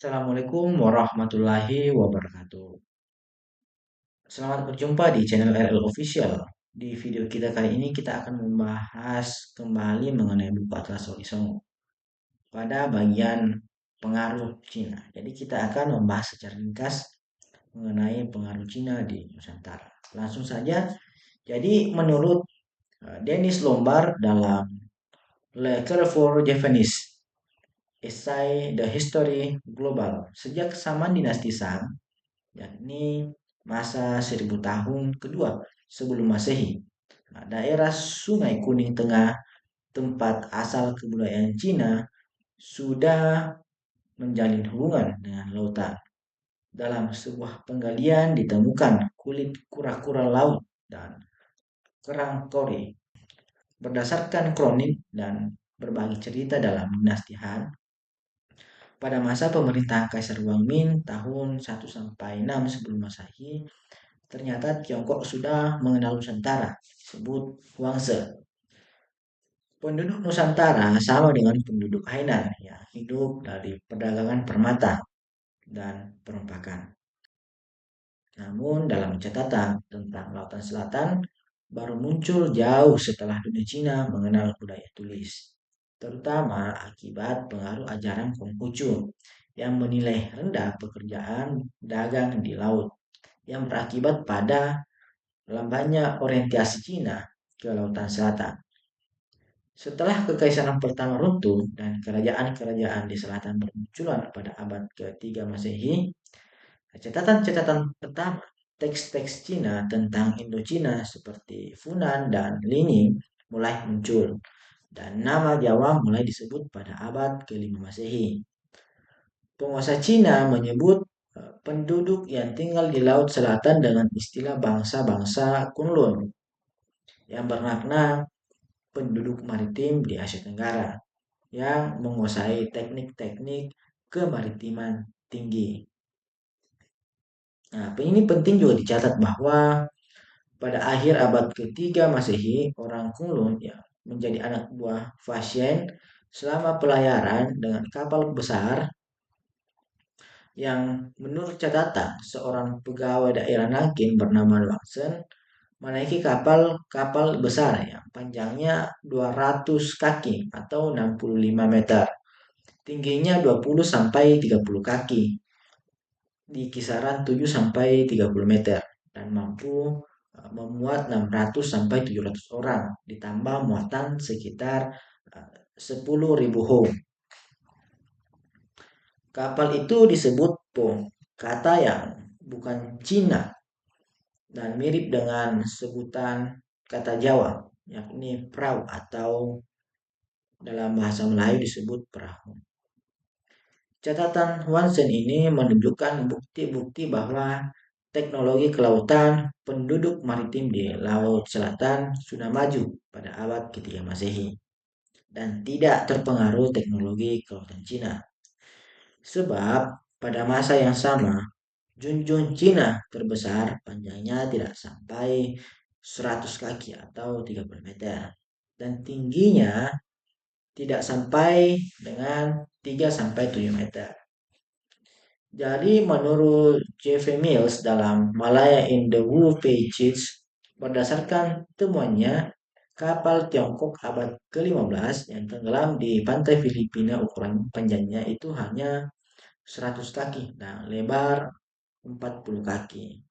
Assalamualaikum warahmatullahi wabarakatuh. Selamat berjumpa di channel RL Official. Di video kita kali ini kita akan membahas kembali mengenai buku Atlas Wali Songo pada bagian pengaruh Cina. Jadi kita akan membahas secara ringkas mengenai pengaruh Cina di Nusantara. Langsung saja. Jadi menurut Dennis Lombard dalam Letter for Japanese Essay The History Global sejak zaman dinasti Shang, yakni masa 1000 tahun kedua sebelum Masehi. Nah, daerah Sungai Kuning Tengah, tempat asal kebudayaan Cina, sudah menjalin hubungan dengan lautan. Dalam sebuah penggalian ditemukan kulit kura-kura laut dan kerang kori. Berdasarkan kronik dan berbagi cerita dalam dinasti Han, pada masa pemerintahan Kaisar Wang Min tahun 1 sampai 6 sebelum Masehi, ternyata Tiongkok sudah mengenal Nusantara, disebut Huangze. Penduduk Nusantara sama dengan penduduk Hainan yang hidup dari perdagangan permata dan perompakan. Namun dalam catatan tentang Lautan Selatan baru muncul jauh setelah dunia Cina mengenal budaya tulis, terutama akibat pengaruh ajaran Konghucu yang menilai rendah pekerjaan dagang di laut yang berakibat pada lambannya orientasi Cina ke Lautan Selatan. Setelah Kekaisaran pertama runtuh dan kerajaan-kerajaan di selatan bermunculan pada abad ketiga Masehi, catatan-catatan pertama teks-teks Cina tentang Indochina seperti Funan dan Linyi mulai muncul, dan nama Jawa mulai disebut pada abad kelima Masehi. Penguasa Cina menyebut penduduk yang tinggal di Laut Selatan dengan istilah bangsa-bangsa Kunlun yang bermakna penduduk maritim di Asia Tenggara yang menguasai teknik-teknik kemaritiman tinggi. Nah, ini penting juga dicatat bahwa pada akhir abad ketiga Masehi, orang Kunlun yang menjadi anak buah Fasien selama pelayaran dengan kapal besar yang menurut catatan seorang pegawai daerah Nanking bernama Luangsen menaiki kapal besar yang panjangnya 200 kaki atau 65 meter, tingginya 20 sampai 30 kaki, di kisaran 7 sampai 30 meter dan mampu memuat 600 sampai 700 orang ditambah muatan sekitar 10.000 hong. Kapal itu disebut Po, kata yang bukan Cina dan mirip dengan sebutan kata Jawa, yakni perahu atau dalam bahasa Melayu disebut perahu. Catatan Wansen ini menunjukkan bukti-bukti bahwa teknologi kelautan penduduk maritim di Laut Selatan sudah maju pada abad ketiga Masehi dan tidak terpengaruh teknologi kelautan Cina. Sebab pada masa yang sama, junjung Cina terbesar panjangnya tidak sampai 100 kaki atau 30 meter dan tingginya tidak sampai dengan 3 sampai 7 meter. Jadi menurut J.V. Mills dalam Malaya in the Wu Pages, berdasarkan temuannya, kapal Tiongkok abad ke-15 yang tenggelam di pantai Filipina ukuran panjangnya itu hanya 100 kaki dan lebar 40 kaki.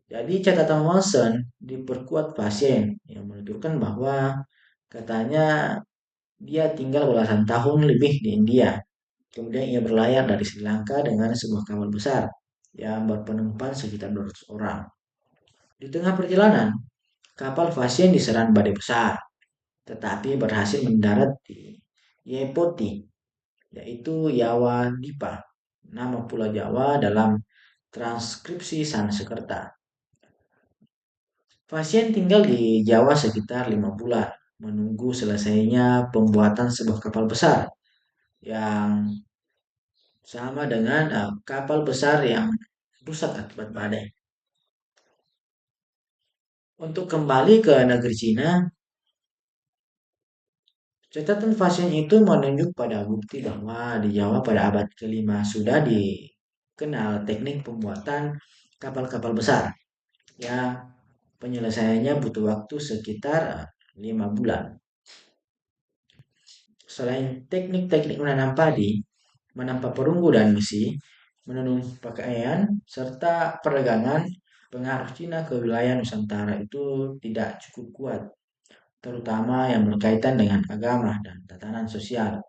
Jadi catatan Watson diperkuat pasien yang menunjukkan bahwa katanya dia tinggal belasan tahun lebih di India. Kemudian ia berlayar dari Sri Lanka dengan sebuah kapal besar yang berpenumpang sekitar 200 orang. Di tengah perjalanan, kapal pasien diserang badai besar, tetapi berhasil mendarat di Yepoti, yaitu Yawa Dipa, nama pulau Jawa dalam transkripsi Sanskerta. Pasien tinggal di Jawa sekitar 5 bulan, menunggu selesainya pembuatan sebuah kapal besar yang sama dengan kapal besar yang rusak akibat badai. Untuk kembali ke negeri Cina, Catatan Fasen itu menunjuk pada bukti bahwa di Jawa pada abad kelima sudah dikenal teknik pembuatan kapal-kapal besar yang penyelesaiannya butuh waktu sekitar 5 bulan. Selain teknik-teknik menanam padi, menampak perunggu dan besi, menenun pakaian, serta perdagangan, pengaruh Cina ke wilayah Nusantara itu tidak cukup kuat, terutama yang berkaitan dengan agama dan tatanan sosial,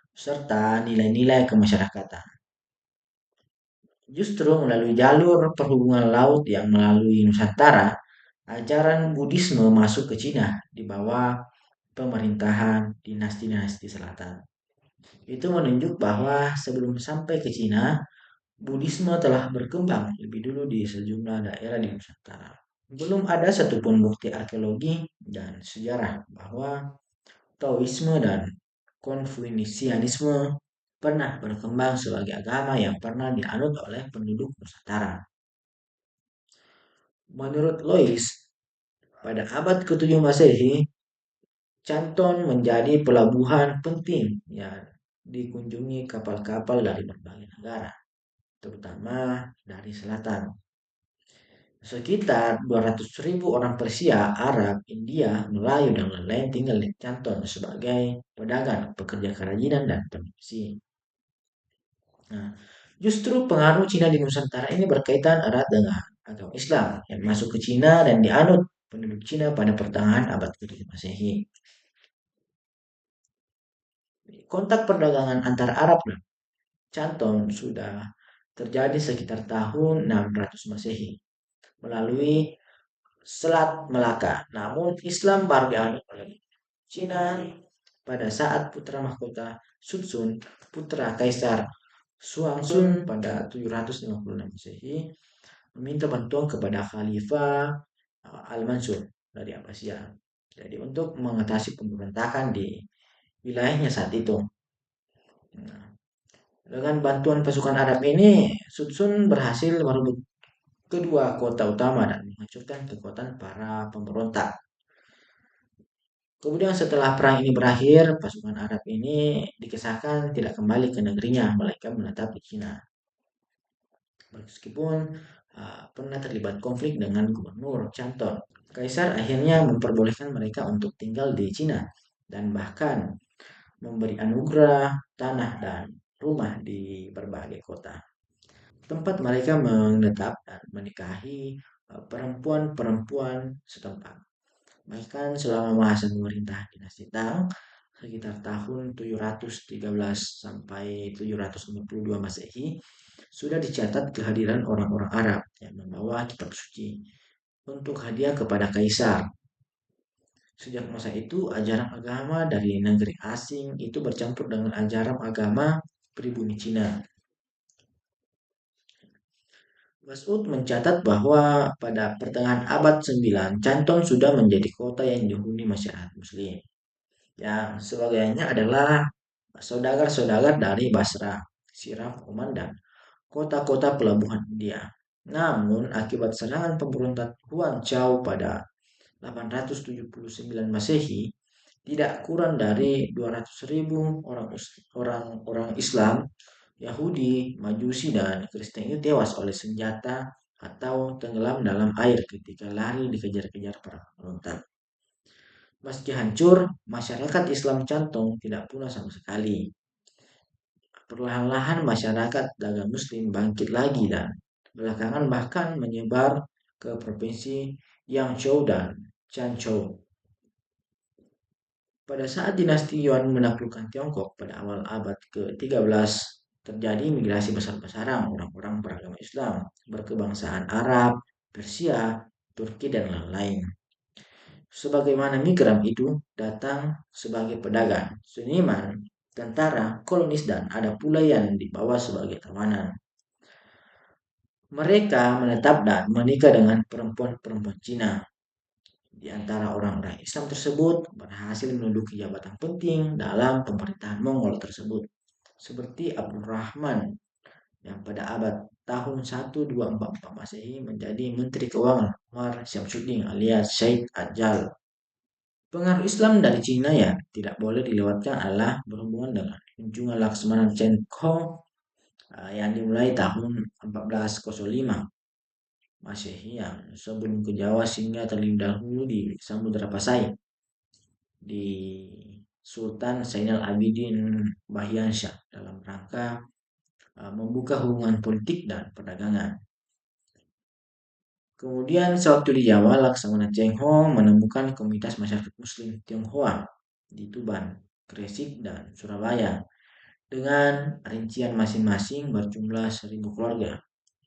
serta nilai-nilai kemasyarakatan. Justru melalui jalur perhubungan laut yang melalui Nusantara, ajaran Buddhisme masuk ke Cina di bawah pemerintahan dinasti-dinasti selatan. Itu menunjuk bahwa sebelum sampai ke Cina, Buddhisme telah berkembang lebih dulu di sejumlah daerah di Nusantara. Belum ada satupun bukti arkeologi dan sejarah bahwa Taoisme dan Konfusianisme pernah berkembang sebagai agama yang pernah dianut oleh penduduk Nusantara. Menurut Lois, pada abad ke-7 Masehi, Canton menjadi pelabuhan penting yang dikunjungi kapal-kapal dari berbagai negara, terutama dari selatan. Sekitar 200.000 orang Persia, Arab, India, Melayu, dan lain-lain tinggal di Canton sebagai pedagang, pekerja kerajinan, dan pemisi. Nah, justru pengaruh Cina di Nusantara ini berkaitan erat dengan agama Islam yang masuk ke Cina dan dianut penduduk Cina pada pertengahan abad ke-7 Masehi. Kontak perdagangan antara Arab dan Canton sudah terjadi sekitar tahun 600 Masehi melalui Selat Melaka. Namun Islam baru dianut oleh Cina pada saat putra mahkota Sun Sun, putra Kaisar Xuanzun pada 756 Masehi, meminta bantuan kepada Khalifah Al-Mansur dari Abbasiyah. Jadi untuk mengatasi pemberontakan di wilayahnya saat itu. Nah, dengan bantuan pasukan Arab ini, Sun Sun berhasil merebut kedua kota utama dan menghancurkan kekuatan para pemberontak. Kemudian setelah perang ini berakhir, pasukan Arab ini dikisahkan tidak kembali ke negerinya, melainkan menetap di Cina. Meskipun pernah terlibat konflik dengan gubernur Canton. Kaisar akhirnya memperbolehkan mereka untuk tinggal di Cina dan bahkan memberi anugerah tanah dan rumah di berbagai kota. Tempat mereka menetap dan menikahi perempuan-perempuan setempat. Bahkan selama masa pemerintah dinasti Tang, sekitar tahun 713 sampai 752 Masehi, sudah dicatat kehadiran orang-orang Arab yang membawa kitab suci untuk hadiah kepada kaisar. Sejak masa itu, ajaran agama dari negeri asing itu bercampur dengan ajaran agama pribumi Cina. Mas'ud mencatat bahwa pada pertengahan abad 9, Canton sudah menjadi kota yang dihuni masyarakat muslim. Yang sebagiannya adalah saudagar-saudagar dari Basra, Siraf, Oman, dan kota-kota pelabuhan India. Namun, akibat serangan pemberontak Huan Chao pada 879 Masehi, tidak kurang dari 200.000 orang Islam, Yahudi, Majusi, dan Kristen itu tewas oleh senjata atau tenggelam dalam air ketika lari dikejar-kejar para pemberontak. Meski hancur, masyarakat Islam Canton tidak punah sama sekali. Perlahan-lahan masyarakat dagang Muslim bangkit lagi dan belakangan bahkan menyebar ke provinsi Yangzhou dan Zhangzhou. Pada saat dinasti Yuan menaklukkan Tiongkok pada awal abad ke-13, terjadi migrasi besar-besaran orang-orang beragama Islam, berkebangsaan Arab, Persia, Turki, dan lain-lain. Sebagaimana migran itu datang sebagai pedagang, seniman, tentara, kolonis, dan ada pula yang dibawa sebagai tawanan. Mereka menetap dan menikah dengan perempuan-perempuan Cina. Di antara orang-orang Islam tersebut berhasil menduduki jabatan penting dalam pemerintahan Mongol tersebut. Seperti Abdul Rahman yang pada abad tahun 1244 Masehi menjadi Menteri Keuangan Umar Syamsuddin alias Syed Ajal. Pengaruh Islam dari Cina yang tidak boleh dilewatkan adalah berhubungan dengan kunjungan Laksamana Chen Kong yang dimulai tahun 1405 Masehi yang sebelum ke Jawa sehingga terlebih dahulu di Samudra Pasai di Sultan Zainal Abidin Bahyansyah dalam rangka membuka hubungan politik dan perdagangan. Kemudian sewaktu di Jawa, Laksamana Cheng Ho menemukan komunitas masyarakat Muslim Tionghoa di Tuban, Gresik, dan Surabaya dengan rincian masing-masing berjumlah 1.000 keluarga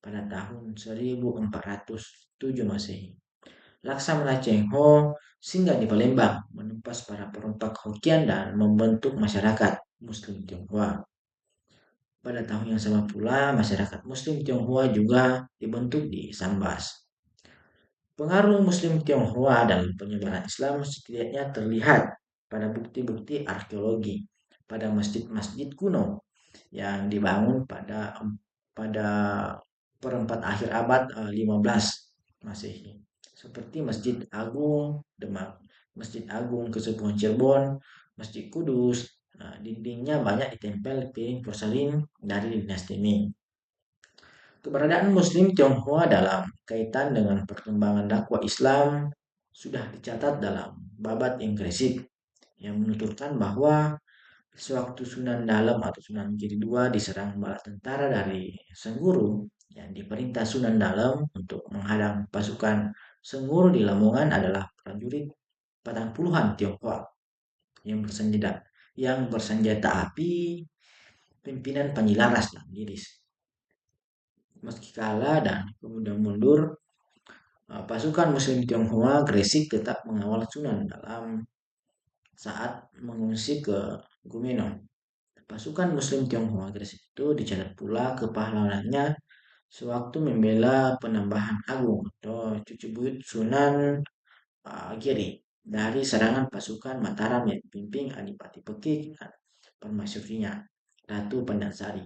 pada tahun 1407 Masehi. Laksamana Cheng Ho singgah di Palembang, menumpas para perompak Hokian dan membentuk masyarakat Muslim Tionghoa. Pada tahun yang sama pula, masyarakat Muslim Tionghoa juga dibentuk di Sambas. Pengaruh Muslim Tionghoa dalam penyebaran Islam setidaknya terlihat pada bukti-bukti arkeologi pada masjid-masjid kuno yang dibangun pada perempat akhir abad 15 Masehi, seperti Masjid Agung Demak, Masjid Agung Kesepuhan Cirebon, Masjid Kudus. Dindingnya banyak ditempel piring porselin dari dinasti Ming. Keberadaan Muslim Tionghoa dalam kaitan dengan perkembangan dakwah Islam sudah dicatat dalam Babat Inggresik yang menuturkan bahwa sewaktu Sunan Dalem atau Sunan Giri II diserang bala tentara dari Sengguru yang diperintah Sunan Dalem untuk menghadang pasukan Sengguru di Lamongan adalah prajurit Patang Puluhan Tionghoa yang bersenjata api pimpinan Panji Laras dan Giris. Meski kalah dan kemudian mundur, pasukan Muslim Tionghoa Gresik tetap mengawal Sunan dalam saat mengungsi ke Gumeno. Pasukan Muslim Tionghoa Gresik itu dicatat pula kepahlawanannya sewaktu membela penambahan agung atau cucu buyut Sunan Giri dari serangan pasukan Mataram yang dipimpin Adipati Pekik dan permaisurinya Ratu Pandansari.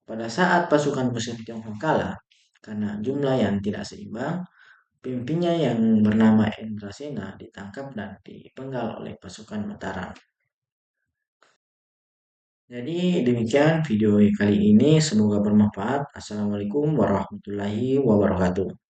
Pada saat pasukan Muslim Tionghoa kalah karena jumlah yang tidak seimbang, pimpinnya yang bernama Endrasena ditangkap dan dipenggal oleh pasukan Mataram. Jadi demikian video kali ini, semoga bermanfaat. Assalamualaikum warahmatullahi wabarakatuh.